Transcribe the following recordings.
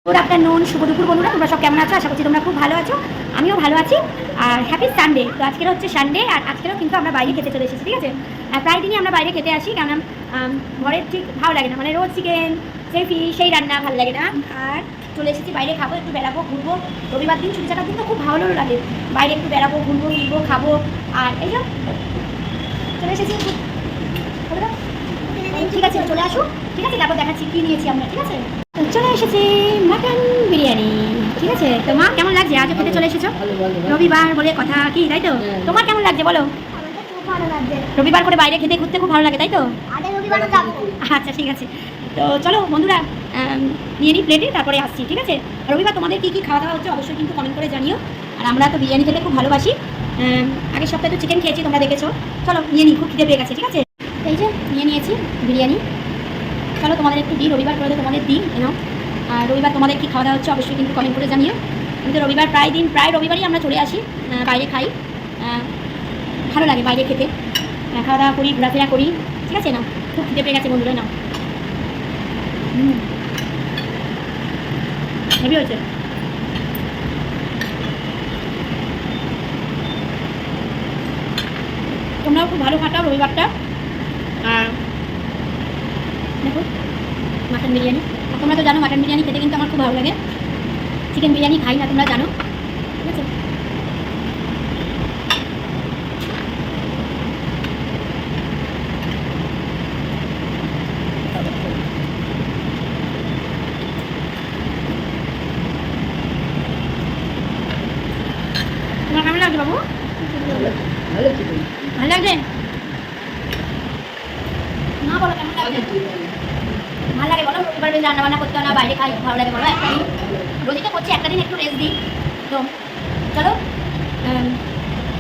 Good afternoon, শুভ দুপুর বন্ধুরা। তোমরা সব কেমন আছো? আশা করছি তোমরা খুব ভালো আছো, আমিও ভালো আছি। আর হ্যাপি সানডে। তো আজকের হচ্ছে সানডে, আর আজকেরও কিন্তু আমরা বাইরে খেতে চলে এসেছি, ঠিক আছে। প্রায় দিনই আমরা বাইরে খেতে আসি, কারণ ঘরের ঠিক ভালো লাগে না, মানে রোজ চিকেন সেই ফিশ সেই রান্না ভালো লাগে না। আর চলে এসেছি বাইরে, খাবো, একটু বেড়াবো, ঘুরবো। রবিবার দিন, ছুটি থাকার দিন তো খুব ভালো লাগে, বাইরে একটু বেড়াবো, ঘুরবো, ফিরবো, খাবো। আর এই যে চলে এসেছি, ঠিক আছে চলে আসো, ঠিক আছে। তারপর দেখাচ্ছি কী নিয়েছি আমরা, ঠিক আছে। চলে এসেছি মাটন বিরিয়ানি, ঠিক আছে। তো মা, কেমন লাগছে? আজও খেতে চলে এসেছো, রবিবার বলে কথা কি, তাই তো? তোমার কেমন লাগছে বলো? রবিবার করে বাইরে খেতে ঘুরতে খুব ভালো লাগে, তাই তো? আচ্ছা ঠিক আছে, তো চলো বন্ধুরা, নিয়ে নিই প্লেটে, তারপরে আসছি, ঠিক আছে। রবিবার তোমাদের কী কী খাওয়া দাওয়া হচ্ছে অবশ্যই কিন্তু কমেন্ট করে জানিও। আর আমরা তো বিরিয়ানি খেতে খুব ভালোবাসি, আগের সপ্তাহে তো চিকেন খেয়েছি, তোমরা দেখেছো। চলো নিয়ে নিই, খুব খিদে পেয়ে গেছে, ঠিক আছে। এই যে নিয়ে নিয়েছি বিরিয়ানি, চলো তোমাদের একটু দিই, রবিবার করে তো তোমাদের দিই এনাও। আর রবিবার তোমাদের কী খাওয়া দাওয়া হচ্ছে অবশ্যই কিন্তু কমেন্ট করে জানিও। আমি তো রবিবার প্রায় রবিবারই আমরা চলে আসি, বাইরে খাই, ভালো লাগে বাইরে খেতে, খাওয়া দাওয়া করি, ঘোরাফেরা করি, ঠিক আছে। না খুব খিদে পেয়ে গেছে বন্ধুরা, না হেভি হয়েছে। তোমরাও খুব ভালো কাটাও রবিবারটা। আর দেখো মাটন বিরিয়ানি, আর তোমরা তো জানো মাটন বিরিয়ানি খেতে কিন্তু আমার খুব ভালো লাগে। চিকেন বিরিয়ানি খাই না, তোমরা জানো, ঠিক আছে। তোমার কেমন লাগছে বাবু? ভালো লাগছে না? বলো কেমন লাগছে? ভালো লাগে বলো? রবিবার দিন রান্না বান্না করতে হয় না, বাইরে খাই, ভালো লাগে বলো? একটা দিন রোজই তো করছি, একটা দিন একটু রেস্ট দিই। তো চলো,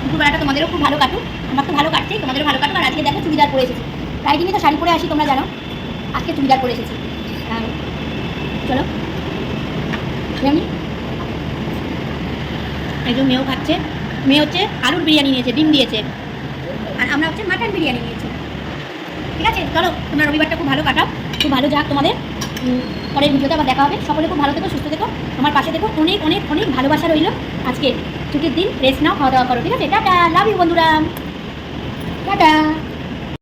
দুপুরবেলাটা তোমাদেরও খুব ভালো কাটুক, আমার তো ভালো কাটছে, তোমাদেরও ভালো কাটুক। আর আজকে দেখো চুড়িদার পরে এসেছি, প্রায় দিনই তো শাড়ি পরে আসি, তোমরা জানো, আজকে চুড়িদার পরে এসেছি। চলো যেমনি একজন মেয়েও খাচ্ছে, মেয়ে হচ্ছে আলুর বিরিয়ানি নিয়েছে, ডিম দিয়েছে, আর আমরা হচ্ছে মাটন বিরিয়ানি নিয়েছি, ঠিক আছে। চলো তোমরা রবিবারটা খুব ভালো কাটাও, খুব ভালো যাক তোমাদের। পরের ভিডিওতে আবার দেখা হবে। সকলে খুব ভালো থেকো, সুস্থ থেকো, আমার পাশে থেকো, অনেক অনেক অনেক ভালোবাসা রইল। আজকে ছুটির দিন, রেস্ট নাও, খাওয়া দাওয়া করো, ঠিক আছে। টাটা, লাভ ইউ বন্ধুরা, টাটা।